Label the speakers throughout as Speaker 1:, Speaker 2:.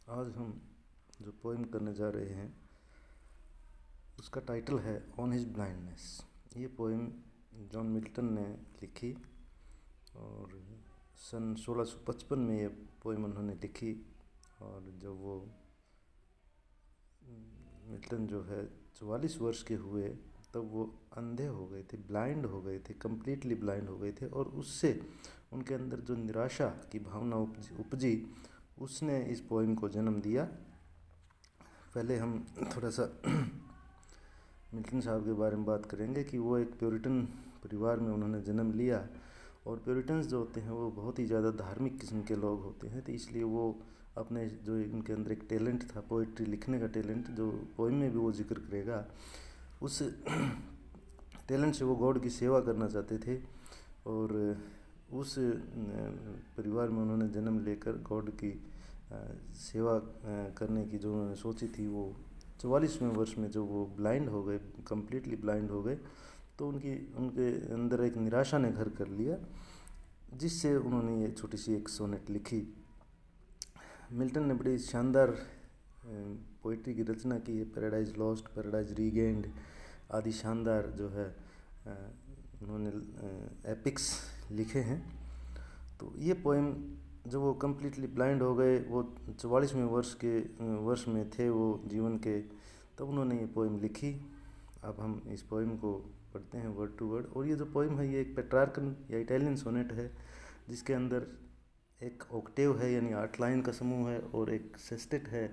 Speaker 1: आज हम जो पोइम करने जा रहे हैं उसका टाइटल है ऑन हिज ब्लाइंडनेस। ये पोइम जॉन मिल्टन ने लिखी और सन 1655 में ये पोइम उन्होंने लिखी। और जब वो मिल्टन जो है 44 वर्ष के हुए तब वो अंधे हो गए थे, ब्लाइंड हो गए थे, कम्प्लीटली ब्लाइंड हो गए थे। और उससे उनके अंदर जो निराशा की भावना उपजी उसने इस पोइम को जन्म दिया। पहले हम थोड़ा सा मिल्टन साहब के बारे में बात करेंगे कि वो एक प्यूरिटन परिवार में उन्होंने जन्म लिया। और प्यूरिटन्स जो होते हैं वो बहुत ही ज़्यादा धार्मिक किस्म के लोग होते हैं, तो इसलिए वो अपने जो इनके अंदर एक टैलेंट था पोइट्री लिखने का टैलेंट, जो पोइम में भी वो जिक्र करेगा, उस टैलेंट से वो गॉड की सेवा करना चाहते थे। और उस परिवार में उन्होंने जन्म लेकर गॉड की सेवा करने की जो उन्होंने सोची थी, वो 44वें वर्ष में जो वो ब्लाइंड हो गए, कम्प्लीटली ब्लाइंड हो गए, तो उनके अंदर एक निराशा ने घर कर लिया, जिससे उन्होंने ये छोटी सी एक सोनेट लिखी। मिल्टन ने बड़ी शानदार पोइट्री की रचना की है, पैराडाइज लॉस्ट, पैराडाइज रीगेंड आदि शानदार जो है उन्होंने एपिक्स लिखे हैं। तो ये पोइम जब वो कम्प्लीटली ब्लाइंड हो गए, वो 44वें वर्ष में थे वो जीवन के, तब उन्होंने ये पोइम लिखी। अब हम इस पोइम को पढ़ते हैं वर्ड टू वर्ड। और ये जो पोइम है ये एक पेट्रार्कन या इटालियन सोनेट है, जिसके अंदर एक ऑक्टेव है यानी 8 लाइन का समूह है, और एक सेस्टेट है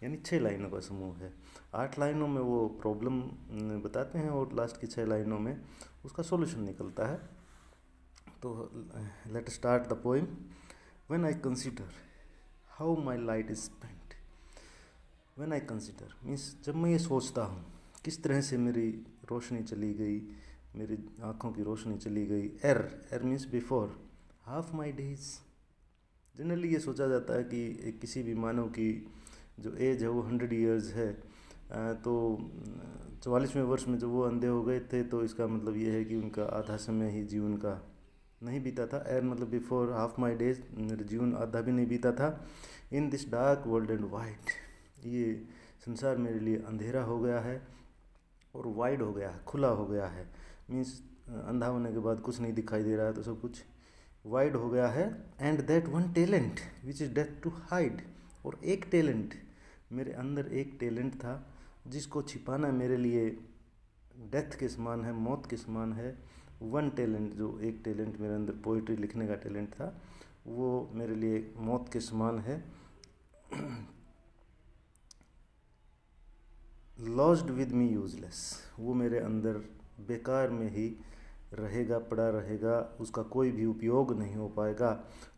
Speaker 1: यानी 6 लाइनों का समूह है। 8 लाइनों में वो प्रॉब्लम बताते हैं और लास्ट की 6 लाइनों में उसका सॉल्यूशन निकलता है। तो let start the poem. When I consider how my light is spent. When I consider means जब मैं ये सोचता हूँ किस तरह से मेरी रोशनी चली गई, मेरी आँखों की रोशनी चली गई। एर means before half my days. Generally ये सोचा जाता है कि किसी भी मानव की जो एज है वो 100 ईयर्स है, तो 44वें वर्ष में जब वो अंधे हो गए थे तो इसका मतलब ये है कि उनका आधा समय ही जीवन का नहीं बीता था। एर मतलब बिफोर हाफ माई डेज, मेरा जीवन आधा भी नहीं बीता था। In this dark world and wide, ये संसार मेरे लिए अंधेरा हो गया है और वाइड हो गया है, खुला हो गया है। मीन्स अंधा होने के बाद कुछ नहीं दिखाई दे रहा है, तो सब कुछ वाइड हो गया है। And that one talent which is death to hide. और एक टैलेंट, मेरे अंदर एक टैलेंट था जिसको छिपाना मेरे लिए डेथ के समान है, मौत के समान है। वन टैलेंट, जो एक टैलेंट मेरे अंदर पोइट्री लिखने का टैलेंट था, वो मेरे लिए मौत के समान है। लॉस्ड विद मी यूजलेस, वो मेरे अंदर बेकार में ही रहेगा, पड़ा रहेगा, उसका कोई भी उपयोग नहीं हो पाएगा।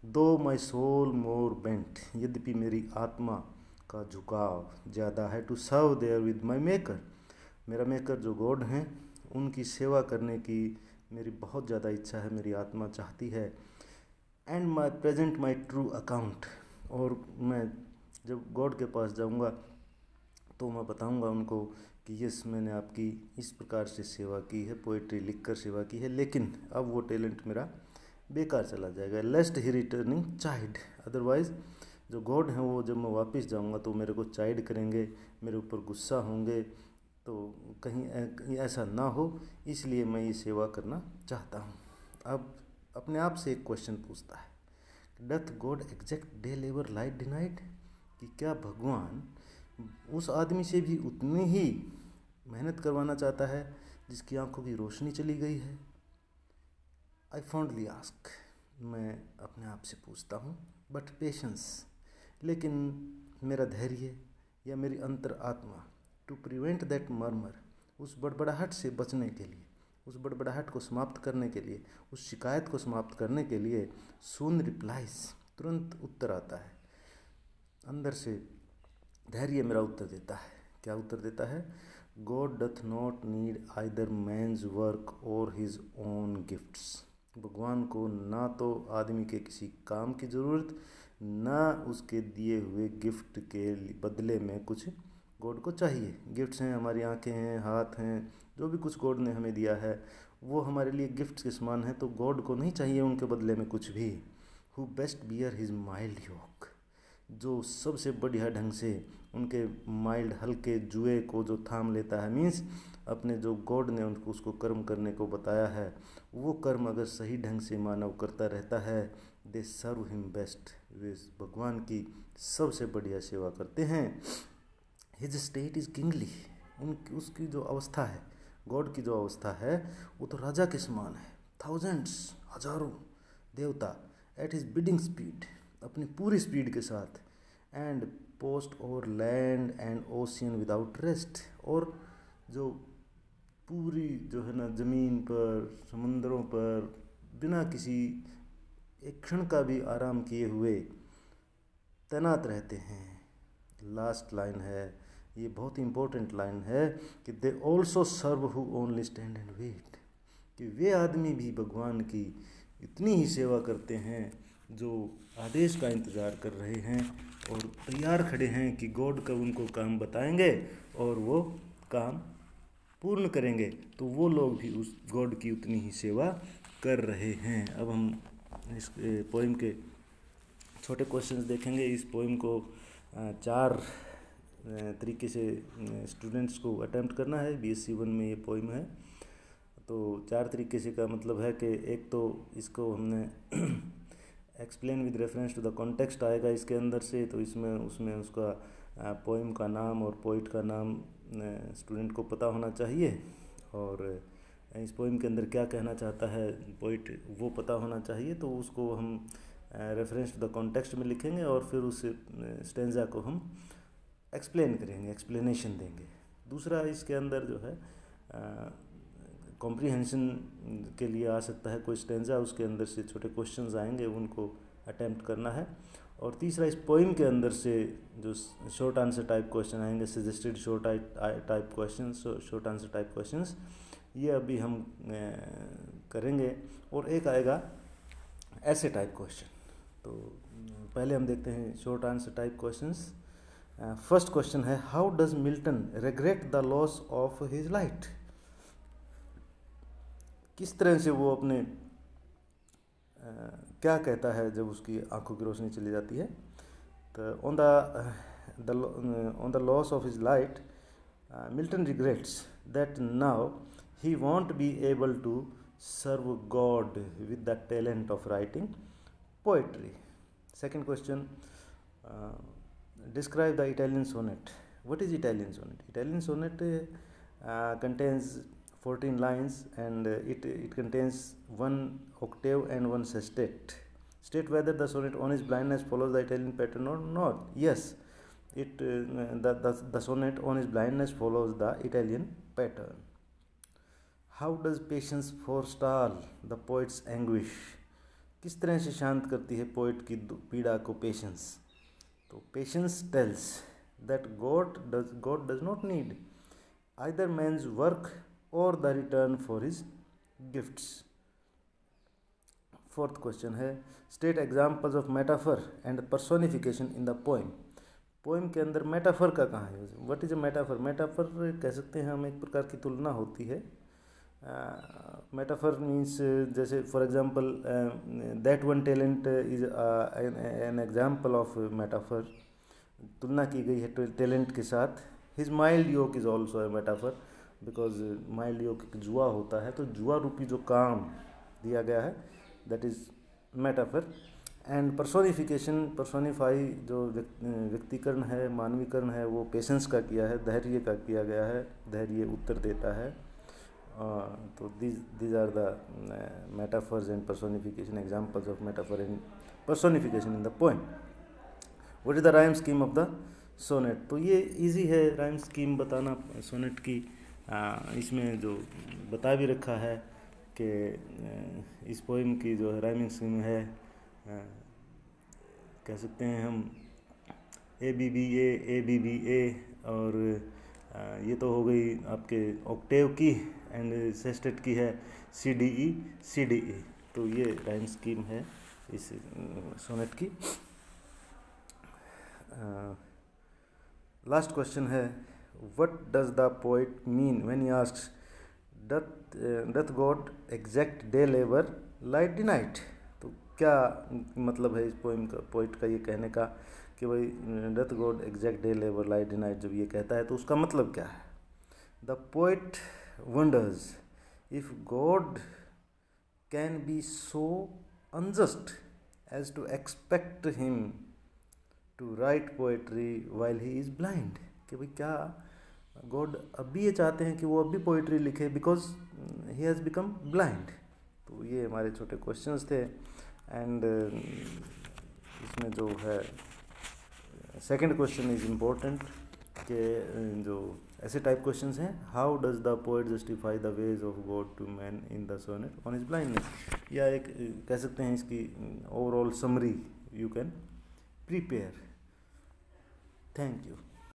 Speaker 1: दो माई सोल मोर बेंट, यद्यपि मेरी आत्मा का झुकाव ज़्यादा है। To serve there with my maker, मेरा मेकर जो गॉड हैं उनकी सेवा करने की मेरी बहुत ज़्यादा इच्छा है, मेरी आत्मा चाहती है। And my present my true account, और मैं जब गॉड के पास जाऊंगा तो मैं बताऊंगा उनको कि यस, मैंने आपकी इस प्रकार से सेवा की है, पोइट्री लिखकर सेवा की है, लेकिन अब वो टैलेंट मेरा बेकार चला जाएगा। लेस्ट ही रिटर्निंग चाइल्ड, अदरवाइज जो गॉड हैं वो जब मैं वापस जाऊंगा तो मेरे को चाइल्ड करेंगे, मेरे ऊपर गुस्सा होंगे, तो कहीं ऐसा ना हो, इसलिए मैं ये सेवा करना चाहता हूँ। अब अपने आप से एक क्वेश्चन पूछता है, doth God exact day labour light denied, कि क्या भगवान उस आदमी से भी उतनी ही मेहनत करवाना चाहता है जिसकी आंखों की रोशनी चली गई है। आई फाउंडली आस्क, मैं अपने आप से पूछता हूँ, बट पेशेंस, लेकिन मेरा धैर्य या मेरी अंतर आत्मा, टू प्रिवेंट दैट मर्मर, उस बड़बड़ाहट से बचने के लिए, उस बड़बड़ाहट को समाप्त करने के लिए, उस शिकायत को समाप्त करने के लिए, सून रिप्लाइज, तुरंत उत्तर आता है। अंदर से धैर्य मेरा उत्तर देता है। क्या उत्तर देता है? God doth not need either man's work or his own gifts, भगवान को ना तो आदमी के किसी काम की ज़रूरत, ना उसके दिए हुए गिफ्ट के बदले में कुछ गॉड को चाहिए। गिफ्ट्स हैं, हमारी आंखें हैं, हाथ हैं, जो भी कुछ गॉड ने हमें दिया है वो हमारे लिए गिफ्ट्स के समान है, तो गॉड को नहीं चाहिए उनके बदले में कुछ भी। Who best bear his mild yoke, जो सबसे बढ़िया ढंग से उनके माइल्ड हल्के जुए को जो थाम लेता है, मीन्स अपने जो गॉड ने उनको उसको कर्म करने को बताया है, वो कर्म अगर सही ढंग से मानव करता रहता है, दे सर्व हिम बेस्ट, वे भगवान की सबसे बढ़िया सेवा करते हैं। हिज स्टेट इज़ किंगली, उनकी उसकी जो अवस्था है, गॉड की जो अवस्था है, वो तो राजा के समान है। थाउजेंड्स, हजारों देवता एट हिज बिडिंग स्पीड, अपनी पूरी स्पीड के साथ, and post over land and ocean without rest, और जो पूरी जो है ना ज़मीन पर, समुद्रों पर बिना किसी एक क्षण का भी आराम किए हुए तैनात रहते हैं। लास्ट लाइन है, ये बहुत इंपॉर्टेंट लाइन है कि they also serve who only stand and wait, कि वे आदमी भी भगवान की इतनी ही सेवा करते हैं जो आदेश का इंतज़ार कर रहे हैं और तैयार खड़े हैं कि गॉड कब उनको काम बताएंगे और वो काम पूर्ण करेंगे, तो वो लोग भी उस गॉड की उतनी ही सेवा कर रहे हैं। अब हम इस पोइम के छोटे क्वेश्चंस देखेंगे। इस पोइम को 4 तरीके से स्टूडेंट्स को अटेम्प्ट करना है। BSc 1 में ये पोइम है, तो 4 तरीके से का मतलब है कि एक तो इसको हमने explain with reference to the context आएगा इसके अंदर से, तो इसमें उसमें उसका पोइम का नाम और पोइट का नाम स्टूडेंट को पता होना चाहिए, और इस पोइम के अंदर क्या कहना चाहता है पोइट वो पता होना चाहिए। तो उसको हम रेफरेंस टू द कॉन्टेक्स्ट में लिखेंगे और फिर उस स्टेंजा को हम एक्सप्लेन करेंगे, एक्सप्लेनेशन देंगे। दूसरा इसके अंदर जो है कॉम्प्रीहेंशन के लिए आ सकता है कोई स्टेंजा, उसके अंदर से छोटे क्वेश्चंस आएंगे, उनको अटेम्प्ट करना है। और तीसरा इस पोइम के अंदर से जो शॉर्ट आंसर टाइप क्वेश्चन आएंगे, suggested short type question, short answer type questions, ये अभी हम करेंगे। और एक आएगा ऐसे टाइप क्वेश्चन। तो पहले हम देखते हैं short answer type questions. First question है, how does Milton regret the loss of his light, किस तरह से वो अपने क्या कहता है जब उसकी आंखों की रोशनी चली जाती है। तो on the loss of his light Milton regrets that now he won't be able to serve God with the talent of writing poetry. Second question, describe the Italian sonnet. What is Italian sonnet? Italian sonnet contains 14 lines and it contains 1 octave and 1 sestet. State whether the sonnet on his blindness follows the Italian pattern or not. Yes, the sonnet on his blindness follows the Italian pattern. How does patience forestall the poet's anguish? किस तरह से शांत करती है poet की पीड़ा को patience. तो patience tells that God does not need either man's work or the return for his gifts. Fourth question है, state examples of metaphor and personification in the poem. Poem के अंदर मेटाफर का कहाँ है? What is a metaphor? Metaphor कह सकते हैं हम एक प्रकार की तुलना होती है। मेटाफर मीन्स जैसे for example that one talent is an example of metaphor, तुलना की गई है टैलेंट के साथ। His mild yoke is also a metaphor, because mild yoke एक जुआ होता है, तो जुआ रूपी जो काम दिया गया है that is metaphor. And personify जो व्यक्तिकरण है, मानवीकरण है, वो पेशेंस का किया है, धैर्य का किया गया है, धैर्य उत्तर देता है। तो these are the metaphors and personification, examples of metaphor and personification in the poem. What is the rhyme scheme of the sonnet? तो ये easy है rhyme scheme बताना sonnet की। इसमें जो बता भी रखा है कि इस पोइम की जो राइमिंग स्कीम है, कह सकते हैं हम ABBA, और ये तो हो गई आपके ऑक्टेव की, एंड सेस्टेट की है CDE। तो ये राइम स्कीम है इस सोनेट की। लास्ट क्वेश्चन है, what does the poet mean when he asks doth God exact day labour light the night. तो क्या मतलब है इस पोइम का, पोइट का ये कहने का कि भाई doth God exact day labour light denied, जब ये कहता है तो उसका मतलब क्या है? The poet wonders if God can be so unjust as to expect him to write poetry while he is blind, कि भाई क्या गॉड अब भी ये चाहते हैं कि वो अब भी पोइट्री लिखे because he has become blind. तो ये हमारे छोटे क्वेश्चंस थे। एंड इसमें जो है सेकंड क्वेश्चन इज़ इम्पोर्टेंट कि जो ऐसे टाइप क्वेश्चंस हैं, how does the poet justify the ways of God to man in the sonnet on his blindness, या एक कह सकते हैं इसकी overall summary you can prepare. Thank you.